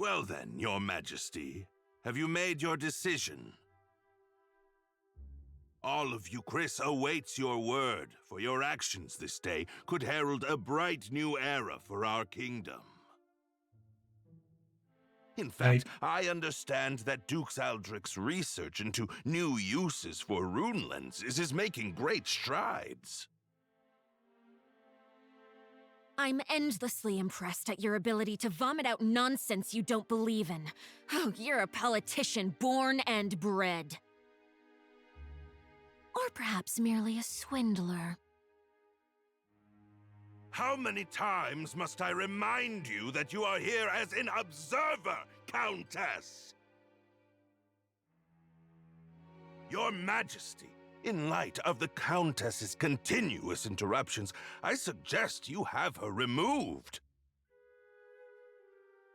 Well then, your majesty, have you made your decision? All of Euchrisse awaits your word, for your actions this day could herald a bright new era for our kingdom. In fact, I understand that Duke Aldrich's research into new uses for rune-lenses is making great strides. I'm endlessly impressed at your ability to vomit out nonsense you don't believe in. Oh, you're a politician born and bred. Or perhaps merely a swindler. How many times must I remind you that you are here as an observer, Countess? Your Majesty, in light of the Countess's continuous interruptions, I suggest you have her removed.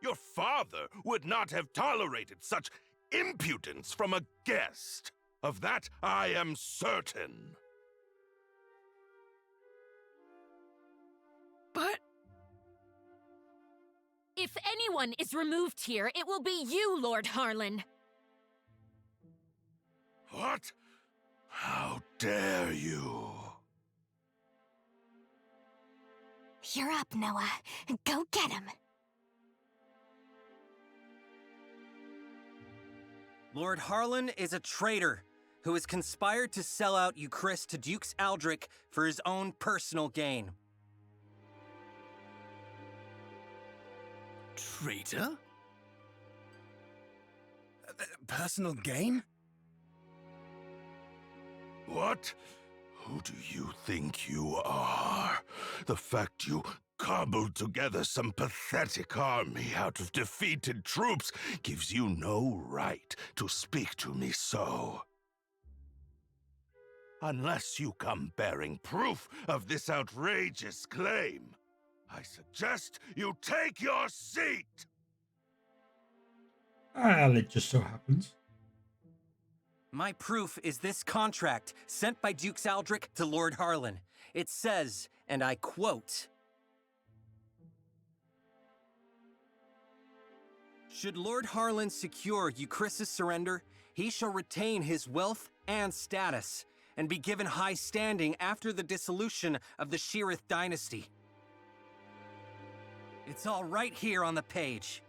Your father would not have tolerated such impudence from a guest. Of that I am certain. But... If anyone is removed here, it will be you, Lord Harlan. What? How dare you? You're up, Nowa. Go get him. Lord Harlan is a traitor who has conspired to sell out Euchrisse to Duke Aldrich for his own personal gain. Traitor? Personal gain? What? Who do you think you are? The fact you cobbled together some pathetic army out of defeated troops gives you no right to speak to me so. Unless you come bearing proof of this outrageous claim, I suggest you take your seat! Well, it just so happens. My proof is this contract sent by Duke Aldrich to Lord Harlan. It says, and I quote, "Should Lord Harlan secure Euchrisse's surrender, he shall retain his wealth and status, and be given high standing after the dissolution of the Sheerith dynasty." It's all right here on the page.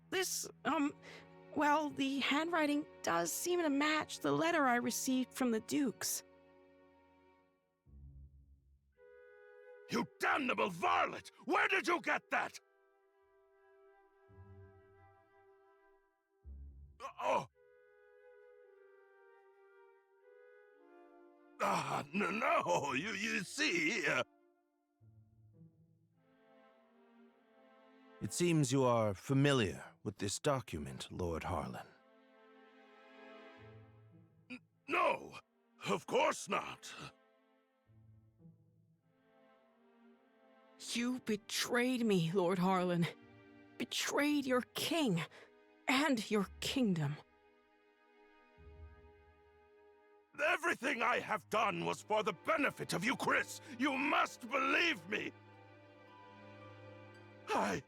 This, well, the handwriting does seem to match the letter I received from the Dukes. You damnable varlet! Where did you get that? Oh! No, you see... It seems you are familiar with this document, Lord Harlan. No, of course not. You betrayed me, Lord Harlan. Betrayed your king and your kingdom. Everything I have done was for the benefit of Euchrisse. You must believe me. I...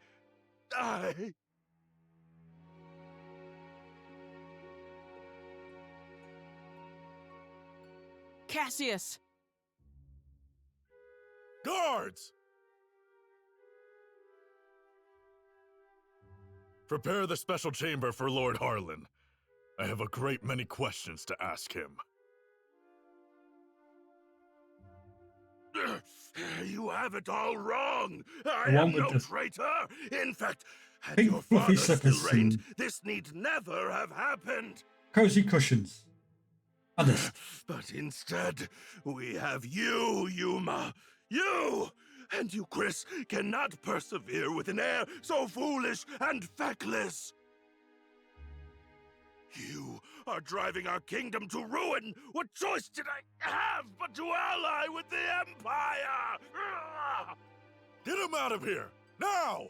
Cassius! Guards! Prepare the special chamber for Lord Harlan. I have a great many questions to ask him. You have it all wrong. I Along am with no the traitor. In fact, had pink your fluffy father suckers still reigned, and this need never have happened. cozy cushions. Others. But instead, we have you, Yuma. You! And Euchrisse cannot persevere with an air so foolish and feckless. You are driving our kingdom to ruin. What choice did I have but to ally with the Empire? Get him out of here! Now!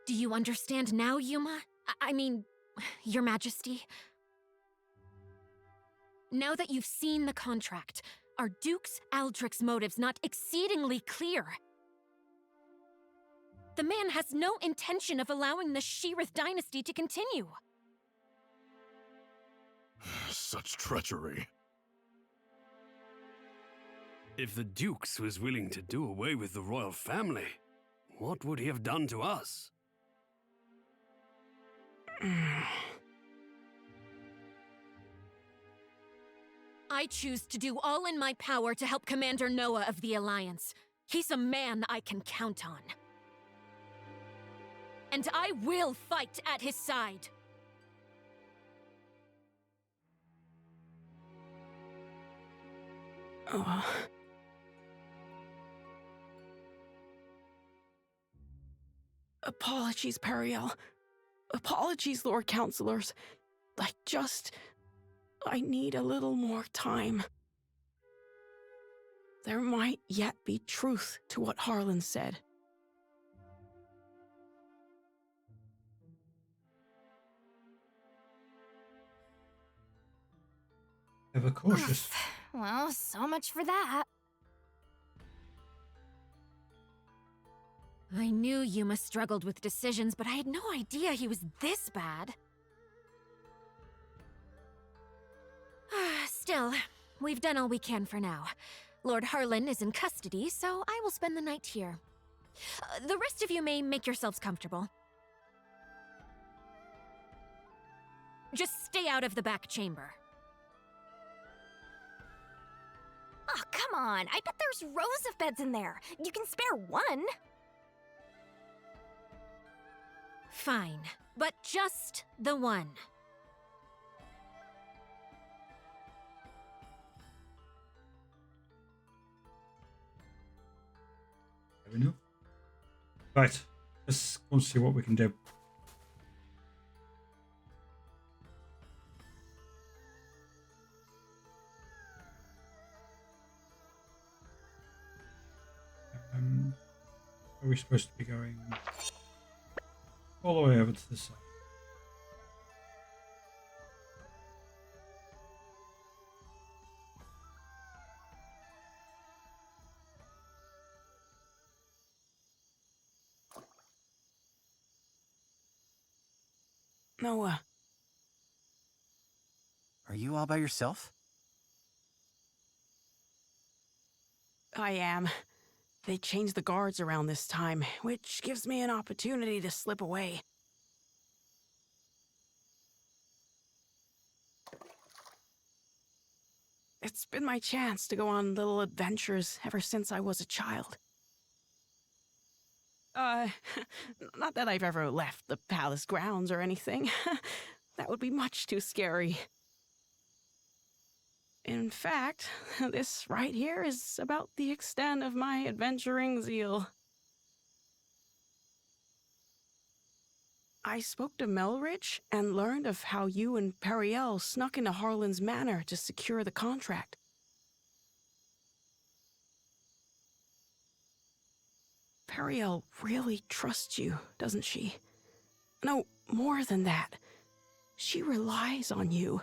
Do you understand now, Yuma? I mean, Your Majesty. Now that you've seen the contract, are Duke's Aldrich's motives not exceedingly clear? The man has no intention of allowing the Sheerith dynasty to continue. Such treachery. If the Dukes was willing to do away with the royal family, what would he have done to us? I choose to do all in my power to help Commander Nowa of the Alliance. He's a man I can count on. And I will fight at his side. Oh. Apologies, Periel. Apologies, Lord Counselors. I need a little more time. There might yet be truth to what Harlan said. Ever cautious. Well, so much for that. I knew Yuma struggled with decisions, but I had no idea he was this bad. Still, we've done all we can for now. Lord Harlan is in custody, so I will spend the night here. The rest of you may make yourselves comfortable. Just stay out of the back chamber. Oh, come on. I bet there's rows of beds in there. You can spare one. Fine, but just the one. Fair enough. Right, let's go and see what we can do. Are we supposed to be going all the way over to the side? Nowa. Are you all by yourself? I am. They changed the guards around this time, which gives me an opportunity to slip away. It's been my chance to go on little adventures ever since I was a child. Not that I've ever left the palace grounds or anything. That would be much too scary. In fact, this right here is about the extent of my adventuring zeal. I spoke to Melridge and learned of how you and Periel snuck into Harlan's manor to secure the contract. Periel really trusts you, doesn't she? No, more than that. She relies on you.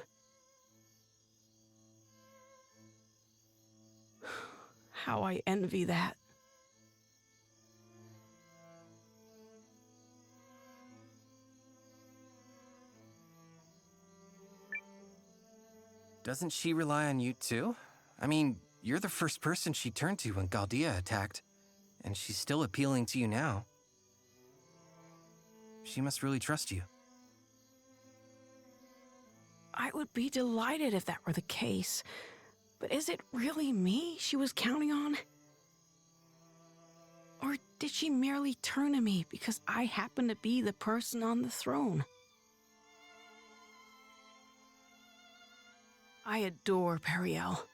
How I envy that. Doesn't she rely on you too? I mean, you're the first person she turned to when Galdea attacked, and she's still appealing to you now. She must really trust you. I would be delighted if that were the case. But is it really me she was counting on? Or did she merely turn to me because I happen to be the person on the throne? I adore Periel.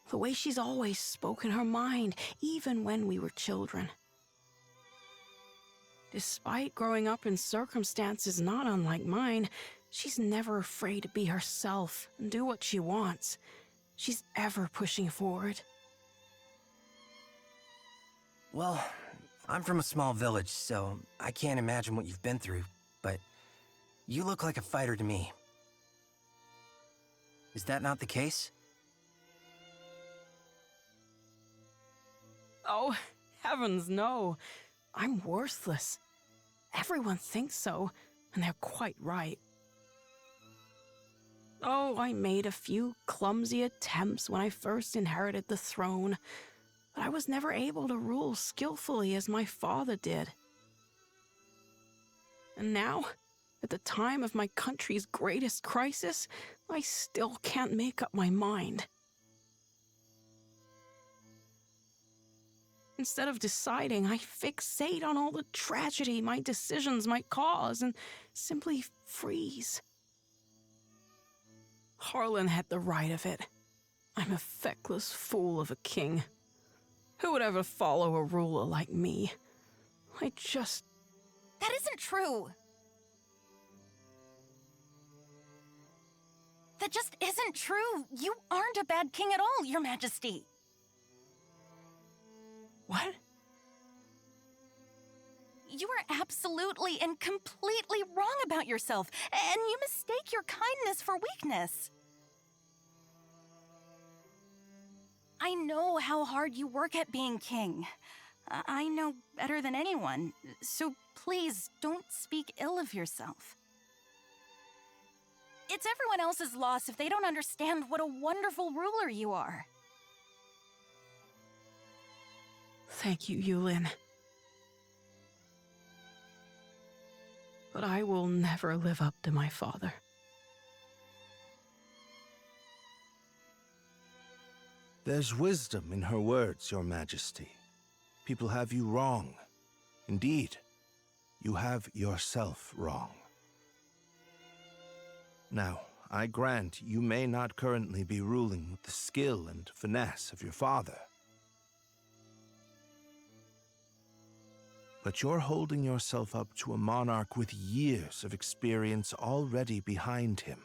The way she's always spoken her mind, even when we were children. Despite growing up in circumstances not unlike mine, she's never afraid to be herself and do what she wants. She's ever pushing forward. Well, I'm from a small village, so I can't imagine what you've been through, but You look like a fighter to me. Is that not the case? Oh, heavens no. I'm worthless. Everyone thinks so, and they're quite right. Oh, I made a few clumsy attempts when I first inherited the throne, but I was never able to rule skillfully as my father did. And now, at the time of my country's greatest crisis, I still can't make up my mind. Instead of deciding, I fixate on all the tragedy my decisions might cause and simply freeze. Harlan had the right of it. I'm a feckless fool of a king. Who would ever follow a ruler like me? That isn't true. That just isn't true. You aren't a bad king at all, Your Majesty. What? You are absolutely and completely wrong about yourself, and you mistake your kindness for weakness. I know how hard you work at being king. I know better than anyone, so please don't speak ill of yourself. It's everyone else's loss if they don't understand what a wonderful ruler you are. Thank you, Eiyuden. But I will never live up to my father. There's wisdom in her words, Your Majesty. People have you wrong. Indeed, you have yourself wrong. Now, I grant you may not currently be ruling with the skill and finesse of your father. But you're holding yourself up to a monarch with years of experience already behind him.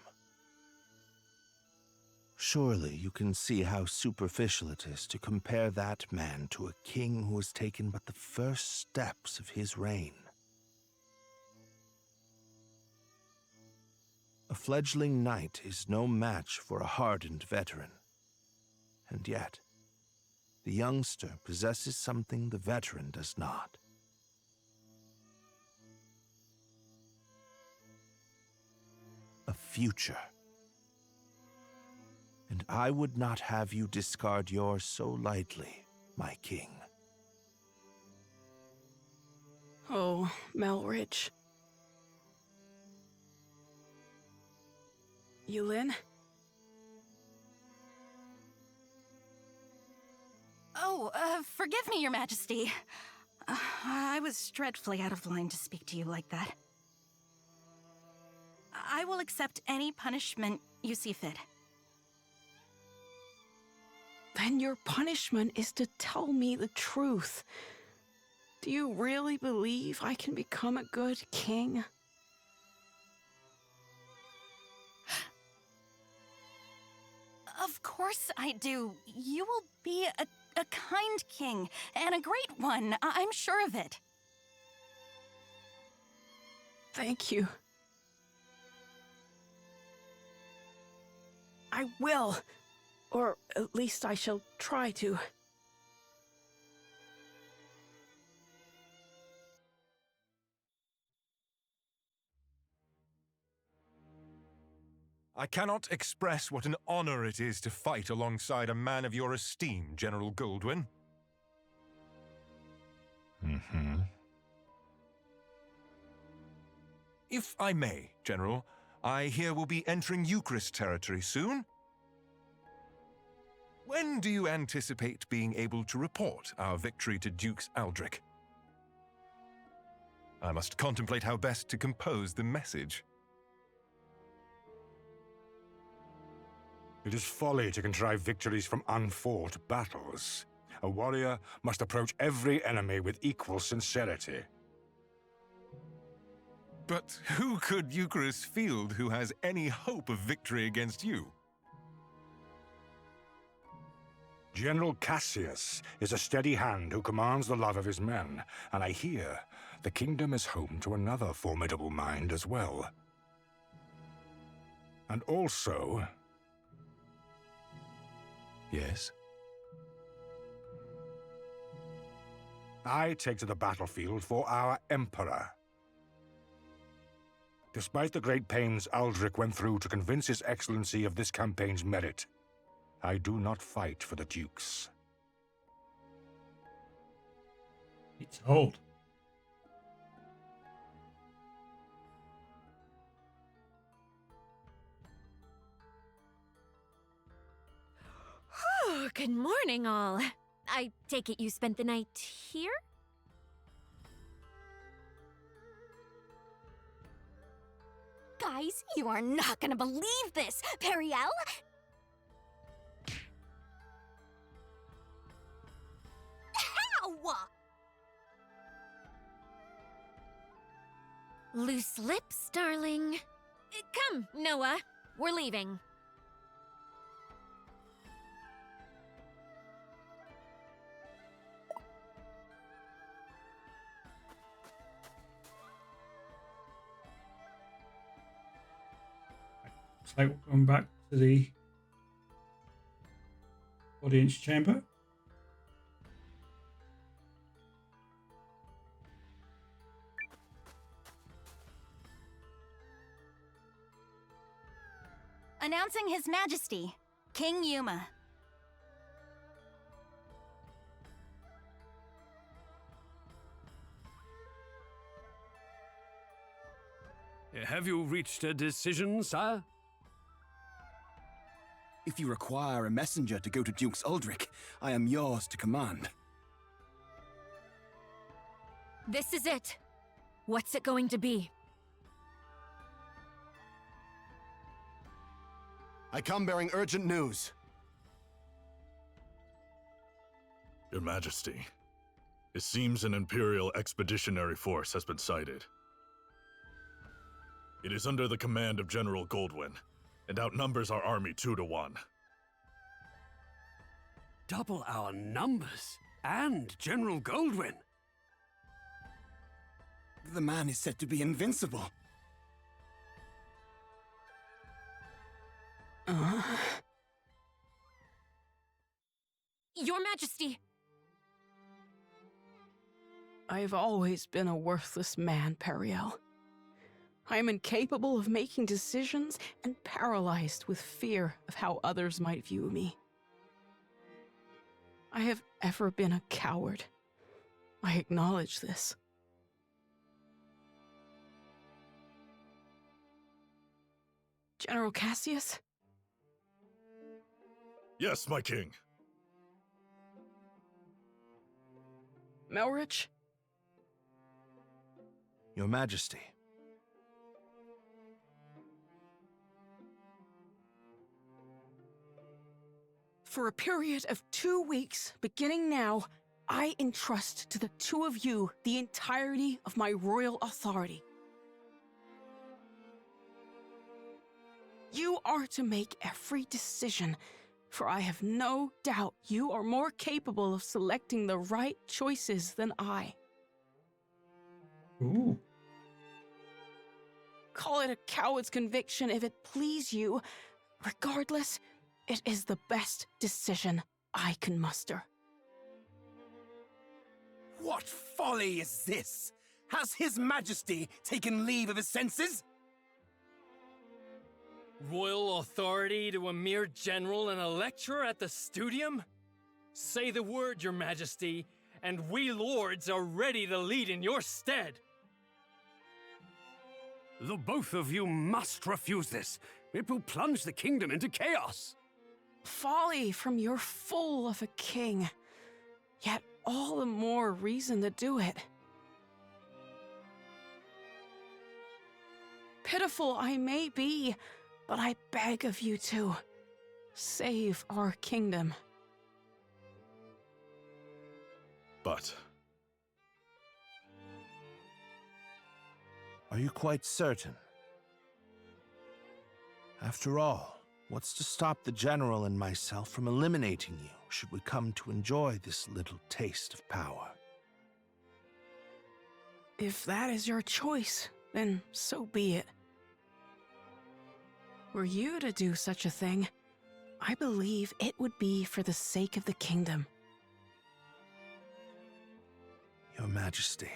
Surely you can see how superficial it is to compare that man to a king who has taken but the first steps of his reign. A fledgling knight is no match for a hardened veteran. And yet, the youngster possesses something the veteran does not. A future. And I would not have you discard yours so lightly, my king. Oh, Melridge. Eiyuden? Oh, forgive me, Your Majesty. I was dreadfully out of line to speak to you like that. I will accept any punishment you see fit. Then your punishment is to tell me the truth. Do you really believe I can become a good king? Of course I do. You will be a kind king, and a great one. I'm sure of it. Thank you. I will. Or at least I shall try to. I cannot express what an honor it is to fight alongside a man of your esteem, General Goldwyn. If I may, General, I hear we'll be entering Euchrisse territory soon. When do you anticipate being able to report our victory to Dukes Aldrich? I must contemplate how best to compose the message. It is folly to contrive victories from unfought battles. A warrior must approach every enemy with equal sincerity. But who could Euchrisse field who has any hope of victory against you? General Cassius is a steady hand who commands the love of his men, and I hear the kingdom is home to another formidable mind as well. And also... Yes? I take to the battlefield for our Emperor. Despite the great pains Aldrich went through to convince His Excellency of this campaign's merit, I do not fight for the Dukes. It's old. Oh, good morning, all. I take it you spent the night here? Guys, you are not gonna believe this! Periel? How? Loose lips, darling. Come, Nowa. We're leaving. Looks like we're going back to the audience chamber. Announcing His Majesty, King Yuma. Have you reached a decision, sire? If you require a messenger to go to Duke's Aldrich, I am yours to command. This is it. What's it going to be? I come bearing urgent news. Your Majesty, it seems an Imperial expeditionary force has been sighted. It is under the command of General Goldwyn, and outnumbers our army 2 to 1. Double our numbers, and General Goldwyn. The man is said to be invincible. Your Majesty! I've always been a worthless man, Periel. I am incapable of making decisions and paralyzed with fear of how others might view me. I have ever been a coward. I acknowledge this. General Cassius? Yes, my king. Melrich? Your Majesty. For a period of 2 weeks, beginning now, I entrust to the 2 of you the entirety of my royal authority. You are to make every decision, for I have no doubt you are more capable of selecting the right choices than I. Ooh. Call it a coward's conviction if it please you. Regardless, it is the best decision I can muster. What folly is this? Has His Majesty taken leave of his senses? Royal authority to a mere general and a lecturer at the studium? Say the word, Your Majesty, and we lords are ready to lead in your stead. The both of you must refuse this. It will plunge the kingdom into chaos. Folly from your fool of a king. Yet all the more reason to do it. Pitiful I may be, but I beg of you to save our kingdom. But... Are you quite certain? After all, what's to stop the General and myself from eliminating you, should we come to enjoy this little taste of power? If that is your choice, then so be it. Were you to do such a thing, I believe it would be for the sake of the kingdom. Your Majesty.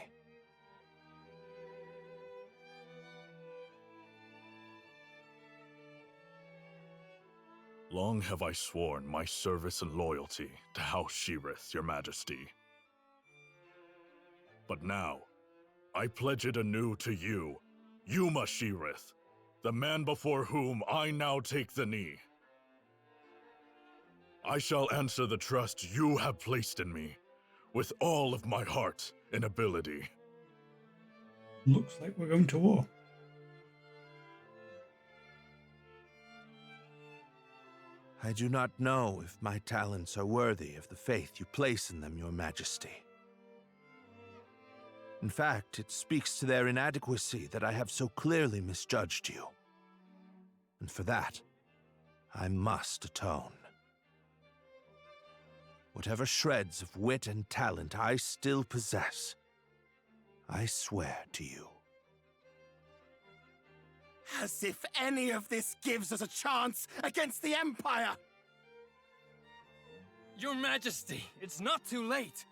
Long have I sworn my service and loyalty to House Sheerith, Your Majesty. But now, I pledge it anew to you, Yuma Sheerith, the man before whom I now take the knee. I shall answer the trust you have placed in me, with all of my heart and ability. Looks like we're going to war. I do not know if my talents are worthy of the faith you place in them, Your Majesty. In fact, it speaks to their inadequacy that I have so clearly misjudged you. And for that, I must atone. Whatever shreds of wit and talent I still possess, I swear to you. As if any of this gives us a chance against the Empire! Your Majesty, it's not too late.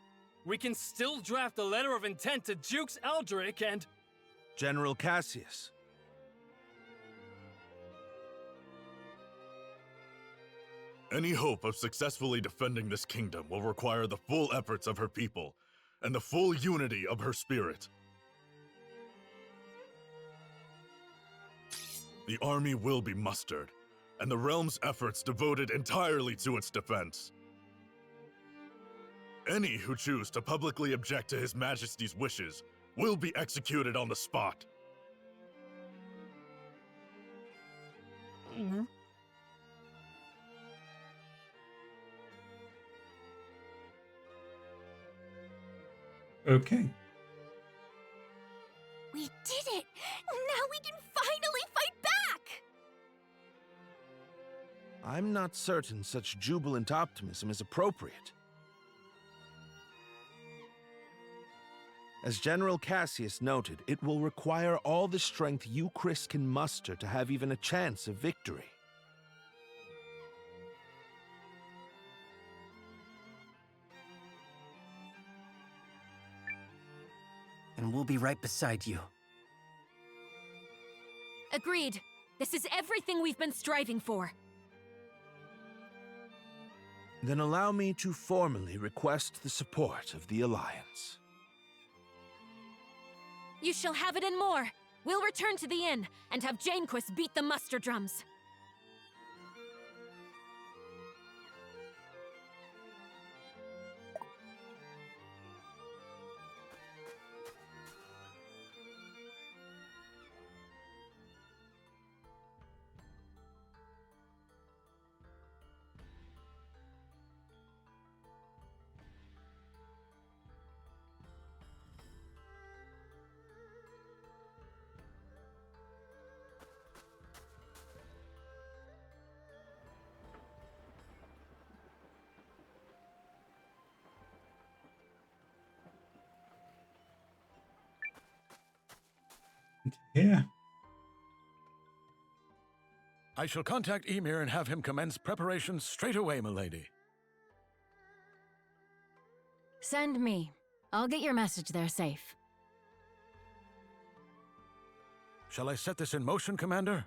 We can still draft a letter of intent to Dukes Eldrick and... General Cassius. Any hope of successfully defending this kingdom will require the full efforts of her people and the full unity of her spirit. The army will be mustered, and the realm's efforts devoted entirely to its defense. Any who choose to publicly object to His Majesty's wishes will be executed on the spot. Okay. We did it! Now we can finally fight back! I'm not certain such jubilant optimism is appropriate. As General Cassius noted, it will require all the strength Euchrisse can muster to have even a chance of victory. And we'll be right beside you. Agreed. This is everything we've been striving for. Then allow me to formally request the support of the Alliance. You shall have it and more. We'll return to the inn and have Janequist beat the muster drums. Here. I shall contact Emir and have him commence preparations straight away, milady. Send me. I'll get your message there safe. Shall I set this in motion, Commander?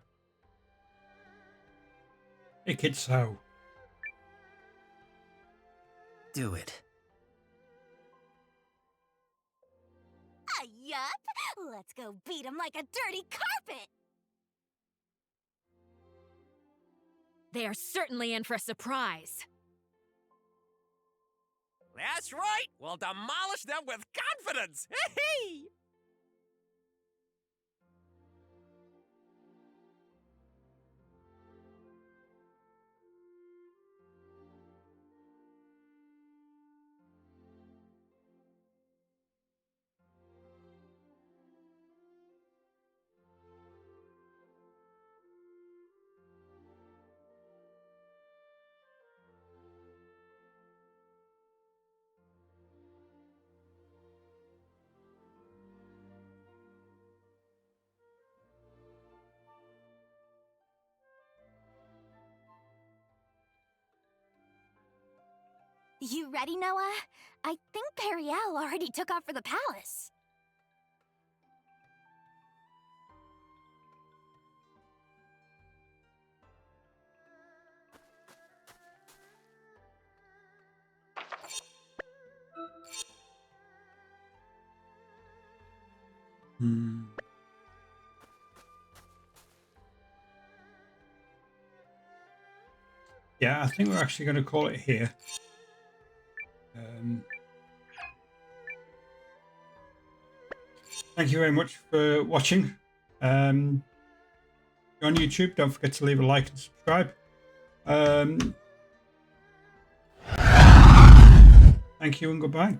Make it so. Do it. Yup! Let's go beat him like a dirty carpet! They are certainly in for a surprise. That's right! We'll demolish them with confidence! Hee-hee! You ready, Nowa? I think Periel already took off for the palace. Yeah, I think we're actually going to call it here. Thank you very much for watching. If you're on YouTube, don't forget to leave a like and subscribe. Thank you and goodbye.